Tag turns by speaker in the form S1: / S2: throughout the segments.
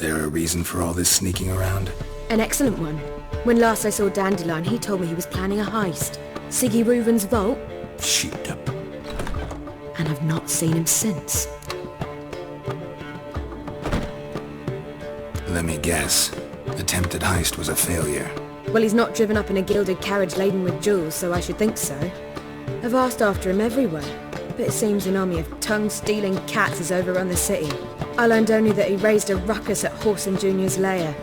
S1: There a reason for all this sneaking around?
S2: An excellent one. When last I saw Dandelion, he told me he was planning a heist. Siggy Reuven's vault.
S1: Sheeped up.
S2: And I've not seen him since.
S1: Let me guess. Attempted heist was a failure.
S2: Well, he's not driven up in a gilded carriage laden with jewels, so I should think so. I've asked after him everywhere, but it seems an army of tongue-stealing cats has overrun the city. I learned only that he raised a ruckus at Whoreson Jr.'s lair.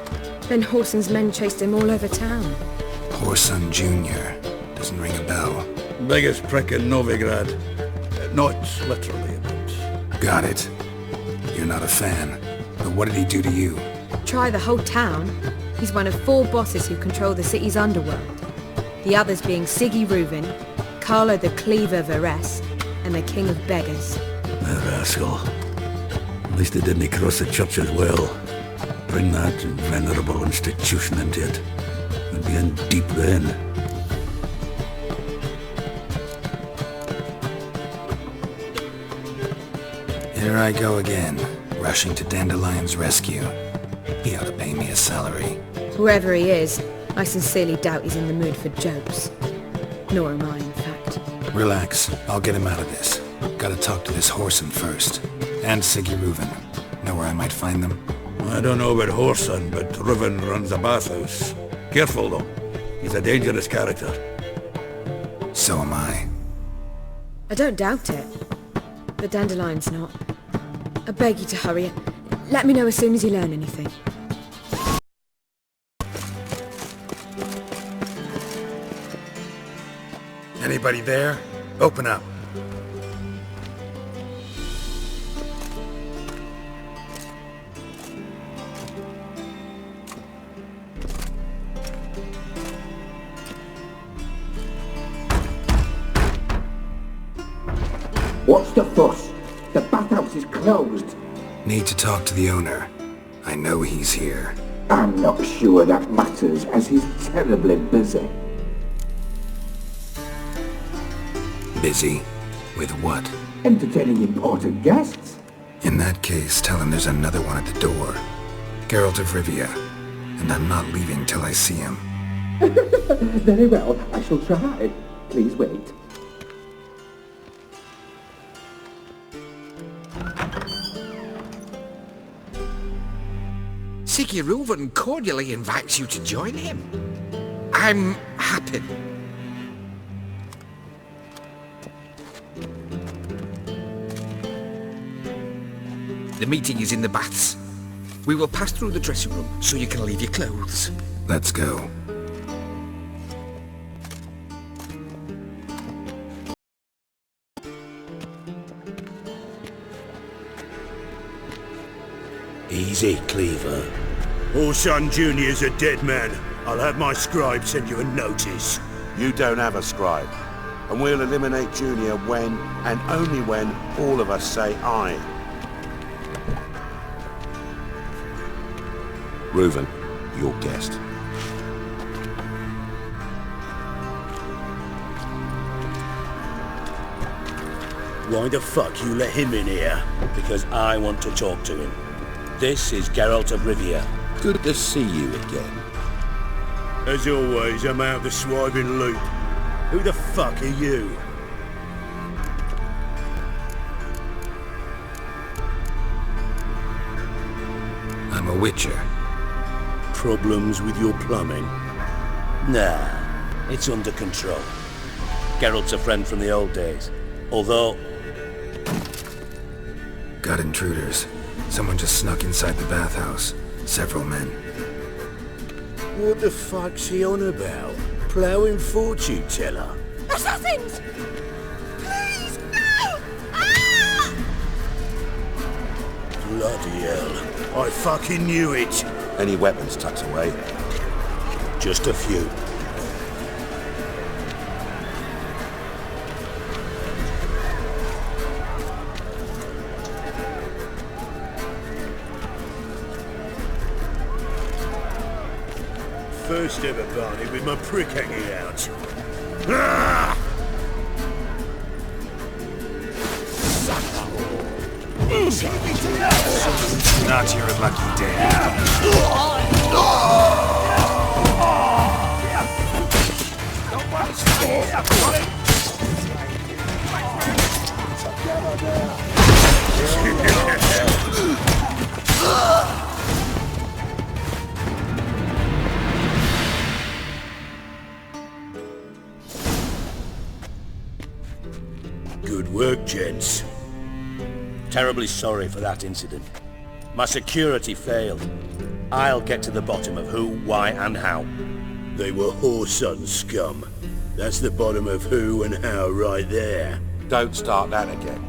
S2: Then Whoreson's men chased him all over town.
S1: Whoreson Jr. Doesn't ring a bell.
S3: Biggest prick in Novigrad. Not literally, but...
S1: Got it. You're not a fan. But what did he do to you?
S2: Try the whole town. He's one of 4 bosses who control the city's underworld. The others being Siggy Reuven, Carlo the Cleaver Varese, and the King of Beggars.
S3: A rascal. At least he didn't cross the church as well. Bring that venerable institution into it. We'd be in deep then.
S1: Here I go again, rushing to Dandelion's rescue. He ought to pay me a salary.
S2: Whoever he is, I sincerely doubt he's in the mood for jokes. Nor am I, in fact.
S1: Relax, I'll get him out of this. Gotta talk to this Whoreson first. And Siggy Reuven. Know where I might find them?
S3: I don't know about Whoreson, but Reuven runs a bathhouse. Careful though. He's a dangerous character.
S1: So am I.
S2: I don't doubt it. But Dandelion's not. I beg you to hurry. Let me know as soon as you learn anything.
S1: Anybody there? Open up.
S4: What's the fuss? The bathhouse is closed.
S1: Need to talk to the owner. I know he's here.
S4: I'm not sure that matters, as he's terribly busy.
S1: Busy? With what?
S4: Entertaining important guests.
S1: In that case, tell him there's another one at the door. Geralt of Rivia. And I'm not leaving till I see him.
S4: Very well, I shall try. Please wait.
S5: Siggy Reuven cordially invites you to join him. I'm happy. The meeting is in the baths. We will pass through the dressing room so you can leave your clothes.
S1: Let's go.
S6: Easy, Cleaver. Whoreson Jr.'s a dead man. I'll have my scribe send you a notice.
S7: You don't have a scribe. And we'll eliminate Junior when, and only when, all of us say aye. Reuven, your guest.
S6: Why the fuck you let him in here? Because I want to talk to him. This is Geralt of Rivia.
S7: Good to see you again.
S6: As always, I'm out of the swiving loop. Who the fuck are you?
S1: I'm a witcher.
S6: Problems with your plumbing? Nah, it's under control. Geralt's a friend from the old days. Although...
S1: Got intruders. Someone just snuck inside the bathhouse. Several men.
S6: What the fuck's he on about? Ploughing fortune teller?
S2: Assassins! Please, no! Ah!
S6: Bloody hell. I fucking knew it.
S7: Any weapons tucked away?
S6: Just a few. First ever party with my prick hanging out. Ah!
S1: Not your lucky day.
S6: Good work, gents. Terribly sorry for that incident. My security failed. I'll get to the bottom of who, why, and how. They were whoreson scum. That's the bottom of who and how right there.
S7: Don't start that again.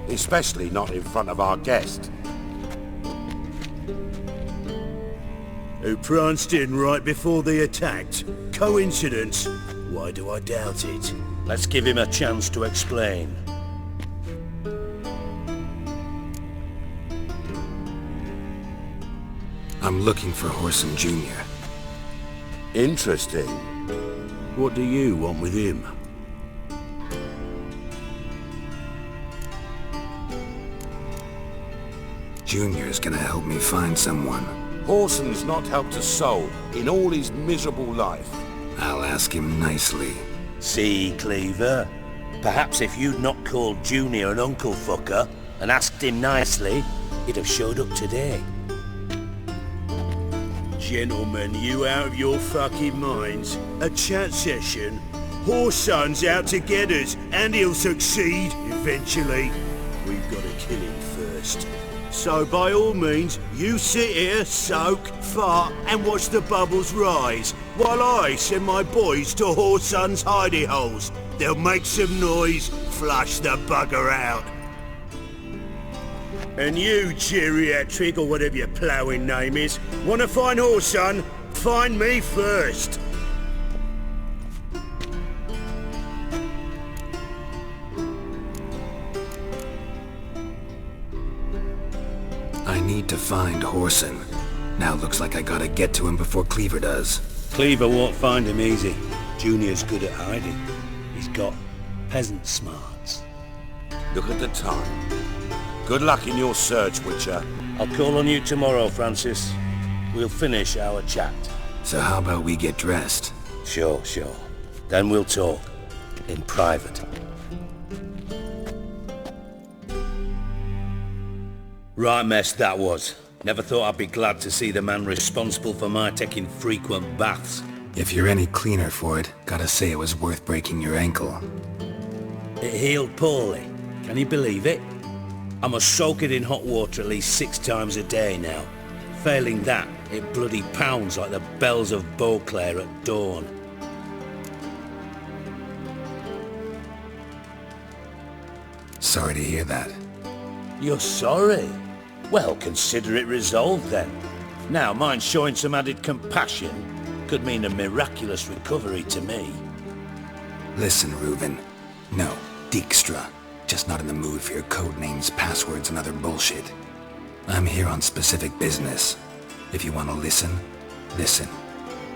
S7: Especially not in front of our guest.
S6: Who pranced in right before they attacked. Coincidence? Why do I doubt it? Let's give him a chance to explain.
S1: I'm looking for Whoreson Jr.
S7: Interesting.
S6: What do you want with him?
S1: Junior's gonna help me find someone.
S7: Whoreson's not helped a soul in all his miserable life.
S1: I'll ask him nicely.
S6: See, Cleaver? Perhaps if you'd not called Junior an uncle fucker and asked him nicely, he'd have showed up today. Gentlemen, you out of your fucking minds? A chat session? Whoreson's out to get us, and he'll succeed, eventually. We've got to kill him first. So by all means, you sit here, soak, fart, and watch the bubbles rise, while I send my boys to Whoreson's hidey holes. They'll make some noise, flush the bugger out. And you, geriatric, or whatever your ploughing name is, want to find Whoreson? Find me first.
S1: I need to find Whoreson. Now looks like I gotta get to him before Cleaver does.
S6: Cleaver won't find him easy. Junior's good at hiding. He's got peasant smarts.
S7: Look at the time. Good luck in your search, Witcher.
S6: I'll call on you tomorrow, Francis. We'll finish our chat.
S1: So how about we get dressed?
S6: Sure. Then we'll talk. In private. Right mess that was. Never thought I'd be glad to see the man responsible for my taking frequent baths.
S1: If you're any cleaner for it, gotta say it was worth breaking your ankle.
S6: It healed poorly. Can you believe it? I must soak it in hot water at least 6 times a day now. Failing that, it bloody pounds like the bells of Beauclair at dawn.
S1: Sorry to hear that.
S6: You're sorry? Well, consider it resolved then. Now, mine showing some added compassion could mean a miraculous recovery to me.
S1: Listen, Reuven. No, Dijkstra. Just not in the mood for your code names, passwords, and other bullshit. I'm here on specific business. If you want to listen, listen.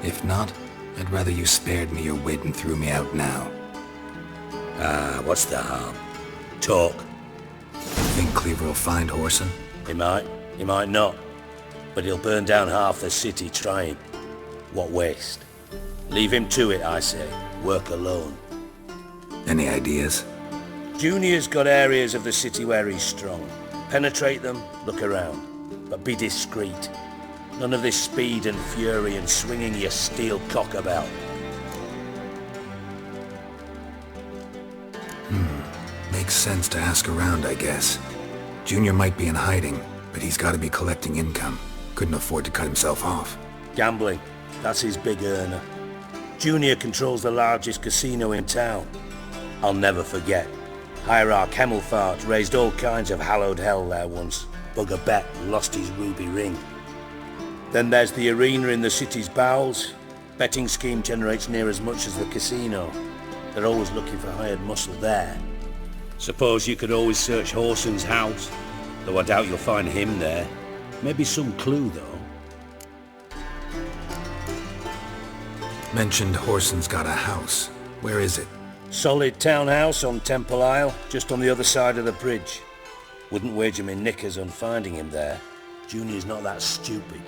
S1: If not, I'd rather you spared me your wit and threw me out now.
S6: What's the harm? Talk.
S1: Think Cleaver will find Whoreson?
S6: He might not. But he'll burn down half the city trying. What waste? Leave him to it, I say. Work alone.
S1: Any ideas?
S6: Junior's got areas of the city where he's strong. Penetrate them, look around. But be discreet. None of this speed and fury and swinging your steel cock about.
S1: Makes sense to ask around, I guess. Junior might be in hiding, but he's gotta be collecting income. Couldn't afford to cut himself off.
S6: Gambling. That's his big earner. Junior controls the largest casino in town. I'll never forget. Hierarch Hemmelfart raised all kinds of hallowed hell there once. Bugger bet lost his ruby ring. Then there's the arena in the city's bowels. Betting scheme generates near as much as the casino. They're always looking for hired muscle there. Suppose you could always search Whoreson's house, though I doubt you'll find him there. Maybe some clue, though.
S1: Mentioned Whoreson's got a house. Where is it?
S6: Solid townhouse on Temple Isle, just on the other side of the bridge. Wouldn't wager me knickers on finding him there. Junior's not that stupid.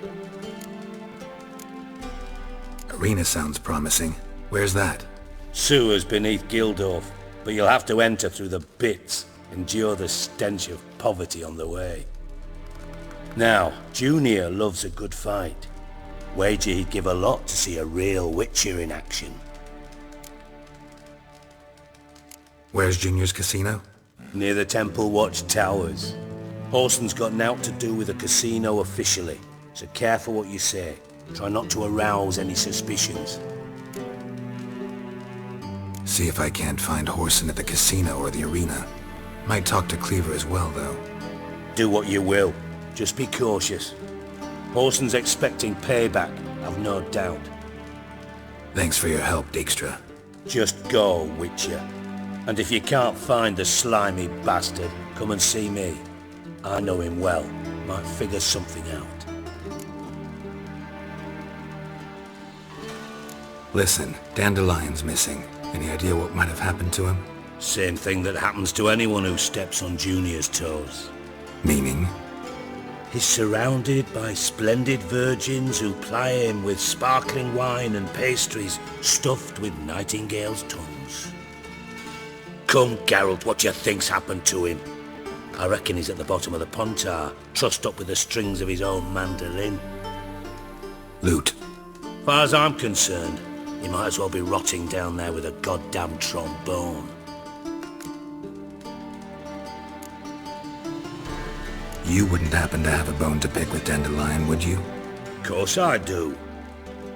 S1: Arena sounds promising. Where's that?
S6: Sewers beneath Gildorf, but you'll have to enter through the bits, endure the stench of poverty on the way. Now, Junior loves a good fight. Wager he'd give a lot to see a real Witcher in action.
S1: Where's Junior's casino?
S6: Near the Temple Watch Towers. Horson's got naught to do with a casino officially, so careful what you say. Try not to arouse any suspicions.
S1: See if I can't find Horson at the casino or the arena. Might talk to Cleaver as well, though.
S6: Do what you will. Just be cautious. Horson's expecting payback, I've no doubt.
S1: Thanks for your help, Dijkstra.
S6: Just go, Witcher. And if you can't find the slimy bastard, come and see me. I know him well. Might figure something out.
S1: Listen, Dandelion's missing. Any idea what might have happened to him?
S6: Same thing that happens to anyone who steps on Junior's toes.
S1: Meaning?
S6: He's surrounded by splendid virgins who ply him with sparkling wine and pastries stuffed with nightingales' tongues. Come, Geralt, what you think's happened to him? I reckon he's at the bottom of the Pontar, trussed up with the strings of his own mandolin.
S1: Loot.
S6: Far as I'm concerned, he might as well be rotting down there with a goddamn trombone.
S1: You wouldn't happen to have a bone to pick with Dandelion, would you?
S6: Course I do.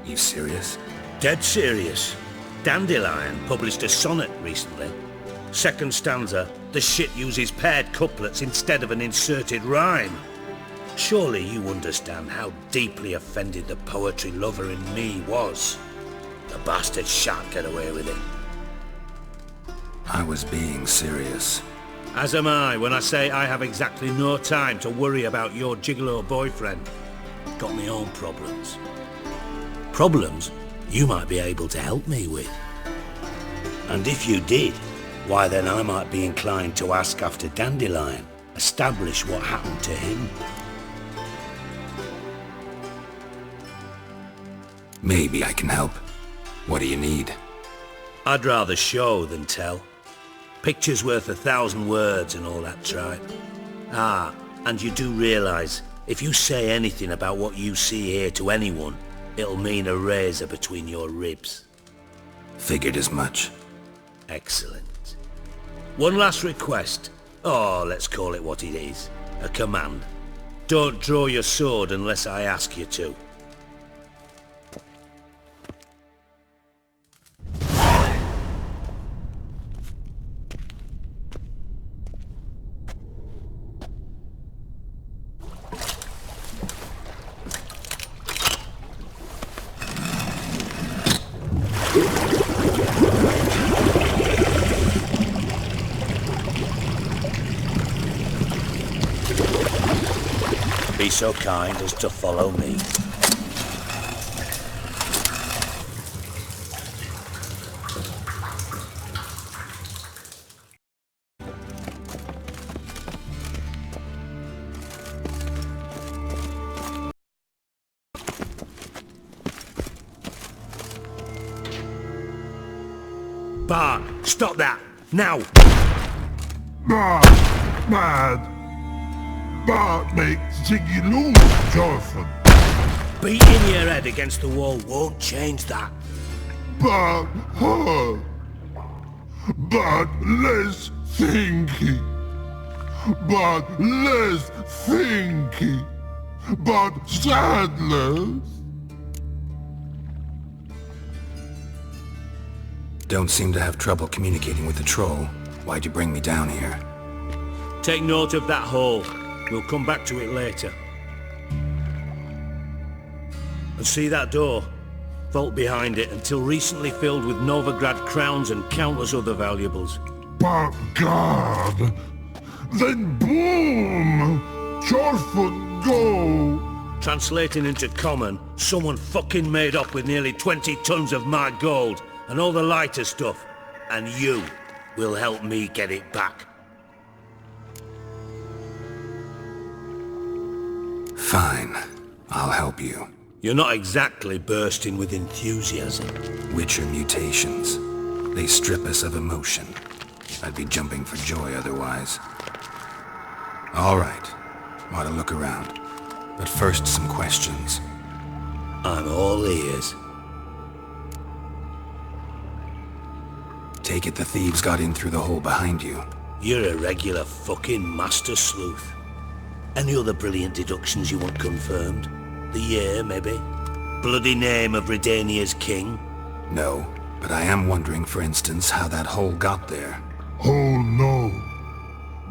S1: You serious?
S6: Dead serious. Dandelion published a sonnet recently. Second stanza, the shit uses paired couplets instead of an inserted rhyme. Surely you understand how deeply offended the poetry lover in me was. The bastard shan't get away with it.
S1: I was being serious.
S6: As am I when I say I have exactly no time to worry about your gigolo boyfriend. Got my own problems. Problems you might be able to help me with. And if you did, why then I might be inclined to ask after Dandelion, establish what happened to him.
S1: Maybe I can help. What do you need?
S6: I'd rather show than tell. Picture's worth 1,000 words and all that tripe. Ah, and you do realise, if you say anything about what you see here to anyone, it'll mean a razor between your ribs.
S1: Figured as much.
S6: Excellent. One last request. Oh, let's call it what it is. A command. Don't draw your sword unless I ask you to. Be so kind as to follow me. Bart, stop that! Now!
S8: Mad! Bart makes Ziggy lose, Jonathan.
S6: Beating your head against the wall won't change that.
S8: But hurt. But less thinky. But less thinky. But sadness.
S1: Don't seem to have trouble communicating with the troll. Why'd you bring me down here?
S6: Take note of that hole. We'll come back to it later. And see that door? Vault behind it, until recently filled with Novigrad crowns and countless other valuables.
S8: But God! Then boom! Chorfut go!
S6: Translating into common, someone fucking made up with nearly 20 tons of my gold, and all the lighter stuff. And you will help me get it back.
S1: Fine. I'll help you.
S6: You're not exactly bursting with enthusiasm.
S1: Witcher mutations. They strip us of emotion. I'd be jumping for joy otherwise. All right. Want to look around. But first, some questions.
S6: I'm all ears.
S1: Take it the thieves got in through the hole behind you.
S6: You're a regular fucking master sleuth. Any other brilliant deductions you want confirmed? The year, maybe? Bloody name of Redania's king?
S1: No, but I am wondering, for instance, how that hole got there.
S8: Hole no.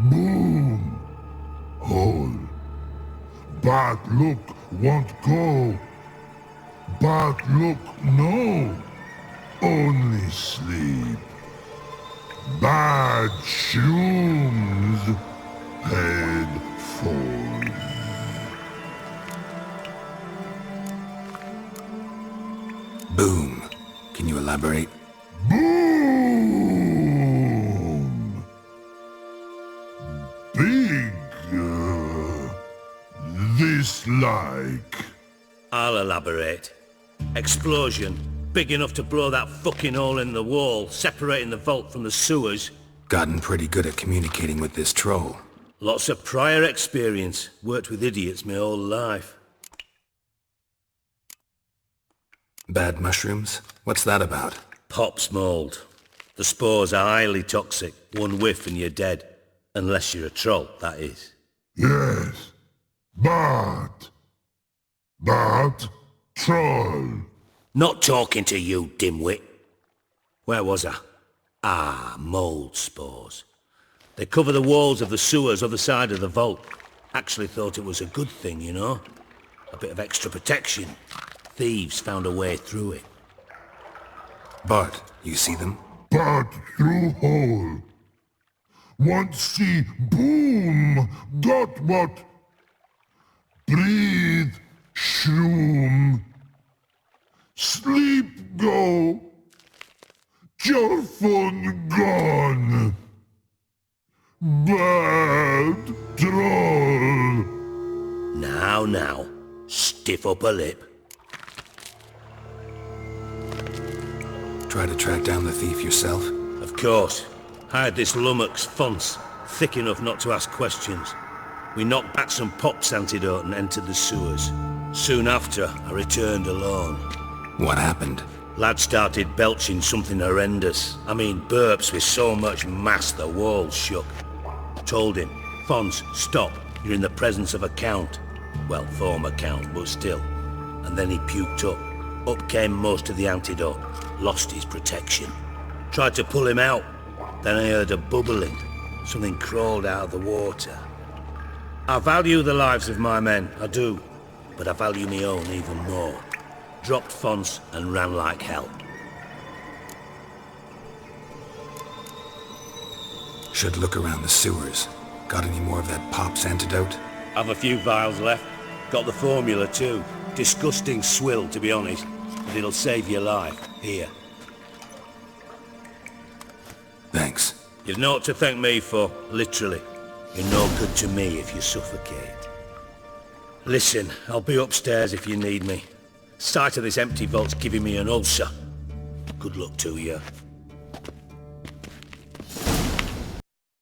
S8: Boom. Hole. Bad look won't go. Bad look no. Only sleep. Bad shoes. Head full.
S1: Boom. Can you elaborate?
S8: Boom! Big. This like.
S6: I'll elaborate. Explosion. Big enough to blow that fucking hole in the wall, separating the vault from the sewers.
S1: Gotten pretty good at communicating with this troll.
S6: Lots of prior experience. Worked with idiots my whole life.
S1: Bad mushrooms? What's that about?
S6: Pops mold. The spores are highly toxic. One whiff and you're dead. Unless you're a troll, that is.
S8: Yes. Bad. Bad troll.
S6: Not talking to you, dimwit. Where was I? Ah, mold spores. They cover the walls of the sewers other side of the vault. Actually thought it was a good thing, you know? A bit of extra protection. Thieves found a way through it.
S1: Bart, you see them?
S8: Bad through hole. Want see boom. Got what? Breathe. Shroom. Sleep go. Your phone gone. Bad troll.
S6: Now, stiff up a lip.
S1: Try to track down the thief yourself?
S6: Of course. Hired this lummox Fonce, thick enough not to ask questions. We knocked back some Pop's antidote and entered the sewers. Soon after, I returned alone.
S1: What happened?
S6: Lad started belching something horrendous. I mean, burps with so much mass the walls shook. Told him, Fonce, stop. You're in the presence of a count. Well, former count, but still. And then he puked up. Up came most of the antidote. Lost his protection. Tried to pull him out. Then I heard a bubbling. Something crawled out of the water. I value the lives of my men, I do. But I value my own even more. Dropped Fonce and ran like hell.
S1: Should look around the sewers. Got any more of that Pop's antidote?
S6: Have a few vials left. Got the formula too. Disgusting swill, to be honest. But it'll save your life. Here.
S1: Thanks.
S6: You've naught to thank me for, literally. You're no good to me if you suffocate. Listen, I'll be upstairs if you need me. Sight of this empty vault's giving me an ulcer. Good luck to you.